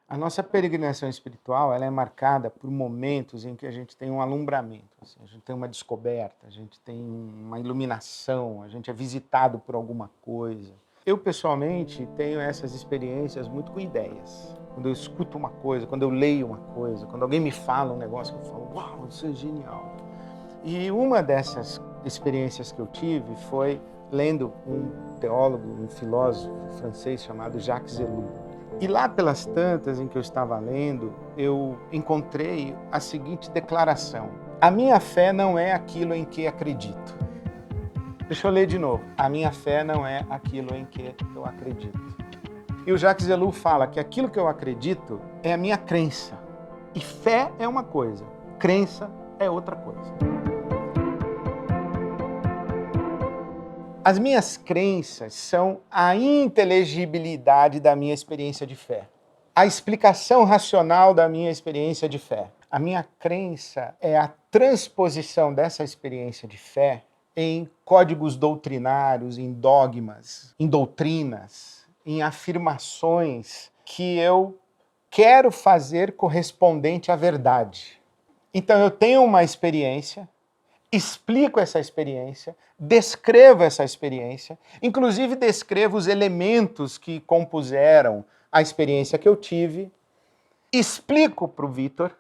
A nossa peregrinação espiritual, ela é marcada por momentos em que a gente tem um alumbramento, assim, a gente tem uma descoberta, a gente tem uma iluminação, a gente é visitado por alguma coisa. Eu, pessoalmente, tenho essas experiências muito com ideias. Quando eu escuto uma coisa, quando eu leio uma coisa, quando alguém me fala um negócio que eu falo, uau, isso é genial. E uma dessas experiências que eu tive foi lendo um teólogo, um filósofo francês chamado Jacques Ellul. E lá pelas tantas em que eu estava lendo, eu encontrei a seguinte declaração: a minha fé não é aquilo em que acredito. Deixa eu ler de novo. A minha fé não é aquilo em que eu acredito. E o Jacques Ellul fala que aquilo que eu acredito é a minha crença. E fé é uma coisa, crença é outra coisa. As minhas crenças são a inteligibilidade da minha experiência de fé, a explicação racional da minha experiência de fé. A minha crença é a transposição dessa experiência de fé em códigos doutrinários, em dogmas, em doutrinas, em afirmações que eu quero fazer correspondente à verdade. Então eu tenho uma experiência, explico essa experiência, descrevo essa experiência, inclusive descrevo os elementos que compuseram a experiência que eu tive, explico para o Vitor,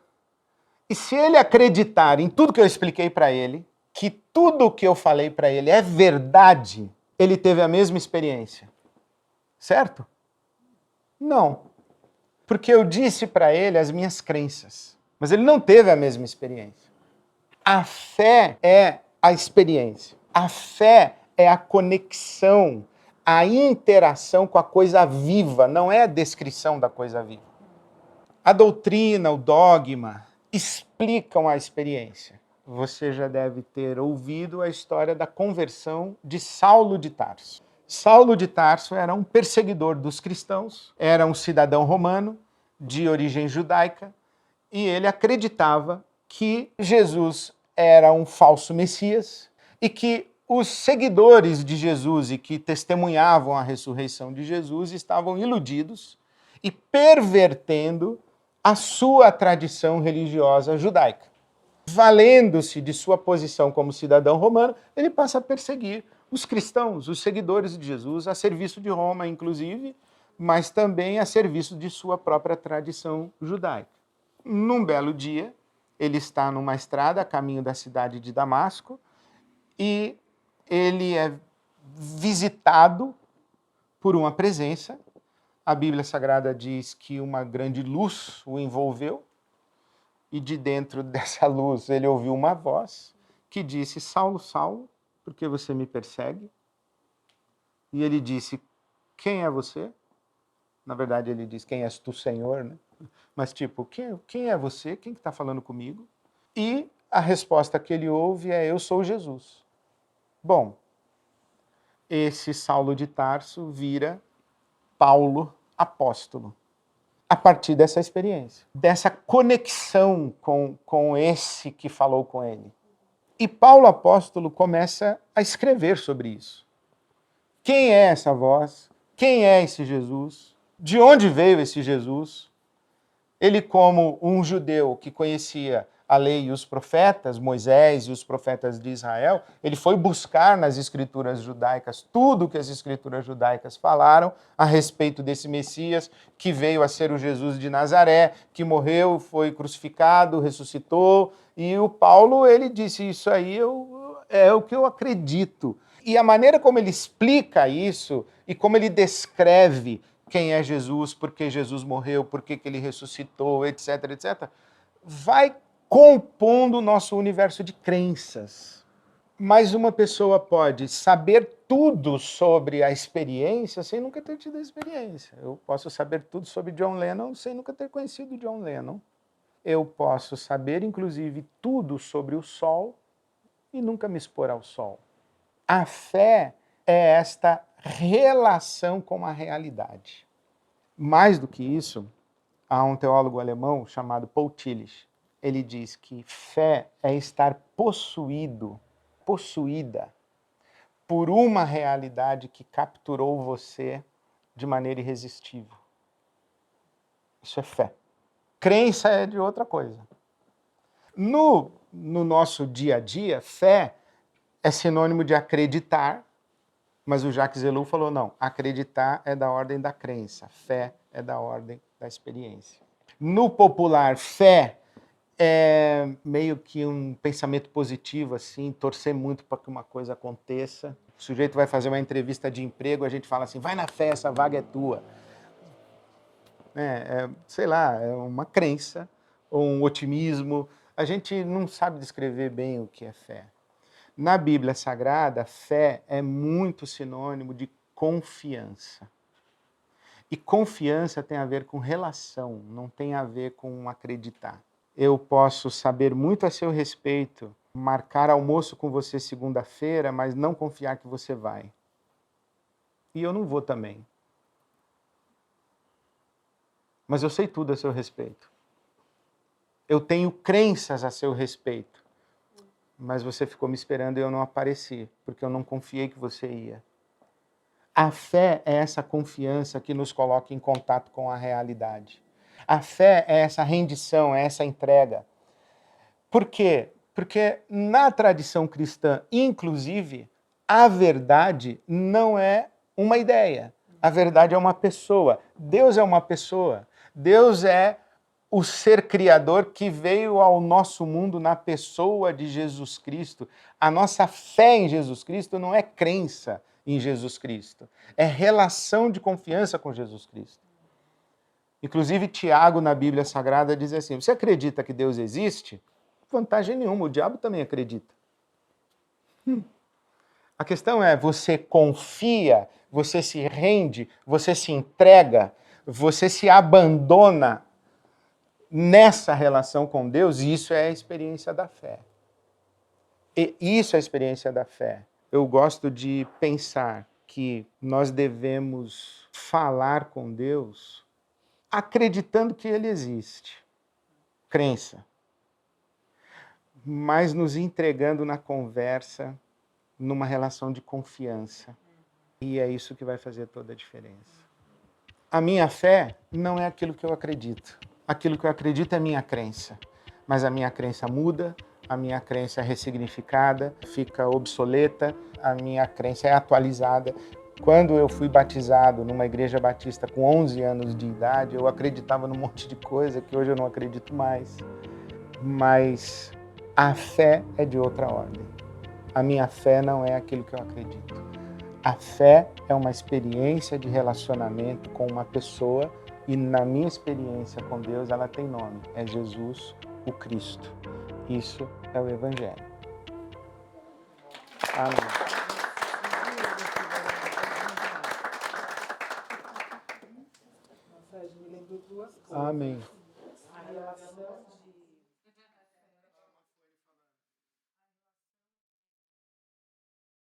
e se ele acreditar em tudo que eu expliquei para ele, que tudo que eu falei para ele é verdade, ele teve a mesma experiência. Certo? Não. Porque eu disse para ele as minhas crenças, mas ele não teve a mesma experiência. A fé é a experiência. A fé é a conexão, a interação com a coisa viva, não é a descrição da coisa viva. A doutrina, o dogma, explicam a experiência. Você já deve ter ouvido a história da conversão de Saulo de Tarso. Saulo de Tarso era um perseguidor dos cristãos, era um cidadão romano de origem judaica e ele acreditava que Jesus era um falso Messias e que os seguidores de Jesus e que testemunhavam a ressurreição de Jesus estavam iludidos e pervertendo a sua tradição religiosa judaica. Valendo-se de sua posição como cidadão romano, ele passa a perseguir os cristãos, os seguidores de Jesus, a serviço de Roma, inclusive, mas também a serviço de sua própria tradição judaica. Num belo dia, ele está numa estrada a caminho da cidade de Damasco e ele é visitado por uma presença. A Bíblia Sagrada diz que uma grande luz o envolveu e de dentro dessa luz ele ouviu uma voz que disse: Saulo, Saulo, por que você me persegue? E ele disse: quem é você? Na verdade ele diz: quem és tu, Senhor? Né? Mas tipo, quem é você? Quem está falando comigo? E a resposta que ele ouve é: eu sou Jesus. Bom, esse Saulo de Tarso vira Paulo apóstolo. A partir dessa experiência, dessa conexão com esse que falou com ele. E Paulo apóstolo começa a escrever sobre isso. Quem é essa voz? Quem é esse Jesus? De onde veio esse Jesus? Ele, como um judeu que conhecia a lei e os profetas, Moisés e os profetas de Israel, ele foi buscar nas escrituras judaicas tudo o que as escrituras judaicas falaram a respeito desse Messias, que veio a ser o Jesus de Nazaré, que morreu, foi crucificado, ressuscitou. E o Paulo, ele disse, isso aí é o que eu acredito. E a maneira como ele explica isso e como ele descreve quem é Jesus, por que Jesus morreu, por que ele ressuscitou, etc, etc, vai compondo o nosso universo de crenças. Mas uma pessoa pode saber tudo sobre a experiência sem nunca ter tido a experiência. Eu posso saber tudo sobre John Lennon sem nunca ter conhecido John Lennon. Eu posso saber, inclusive, tudo sobre o sol e nunca me expor ao sol. A fé é esta relação com a realidade. Mais do que isso, há um teólogo alemão chamado Paul Tillich. Ele diz que fé é estar possuída por uma realidade que capturou você de maneira irresistível. Isso é fé. Crença é de outra coisa. No nosso dia a dia, fé é sinônimo de acreditar, mas o Jacques Ellul falou, não, acreditar é da ordem da crença, fé é da ordem da experiência. No popular, fé é meio que um pensamento positivo, assim, torcer muito para que uma coisa aconteça. O sujeito vai fazer uma entrevista de emprego, a gente fala assim, vai na fé, essa vaga é tua. Sei lá, é uma crença ou um otimismo. A gente não sabe descrever bem o que é fé. Na Bíblia Sagrada, fé é muito sinônimo de confiança. E confiança tem a ver com relação, não tem a ver com acreditar. Eu posso saber muito a seu respeito, marcar almoço com você segunda-feira, mas não confiar que você vai. E eu não vou também. Mas eu sei tudo a seu respeito. Eu tenho crenças a seu respeito. Mas você ficou me esperando e eu não apareci, porque eu não confiei que você ia. A fé é essa confiança que nos coloca em contato com a realidade. A fé é essa rendição, é essa entrega. Por quê? Porque na tradição cristã, inclusive, a verdade não é uma ideia. A verdade é uma pessoa. Deus é uma pessoa. Deus é o ser criador que veio ao nosso mundo na pessoa de Jesus Cristo. A nossa fé em Jesus Cristo não é crença em Jesus Cristo, é relação de confiança com Jesus Cristo. Inclusive, Tiago, na Bíblia Sagrada, diz assim, você acredita que Deus existe? Vantagem nenhuma, o diabo também acredita. A questão é, você confia, você se rende, você se entrega, você se abandona nessa relação com Deus, e isso é a experiência da fé. E isso é a experiência da fé. Eu gosto de pensar que nós devemos falar com Deus acreditando que Ele existe. Crença. Mas nos entregando na conversa, numa relação de confiança. E é isso que vai fazer toda a diferença. A minha fé não é aquilo que eu acredito. Aquilo que eu acredito é minha crença. Mas a minha crença muda, a minha crença é ressignificada, fica obsoleta, a minha crença é atualizada. Quando eu fui batizado numa igreja batista com 11 anos de idade, eu acreditava num monte de coisa que hoje eu não acredito mais. Mas a fé é de outra ordem. A minha fé não é aquilo que eu acredito. A fé é uma experiência de relacionamento com uma pessoa e na minha experiência com Deus ela tem nome, é Jesus, o Cristo. Isso é o Evangelho. Amém. Amém. A relação de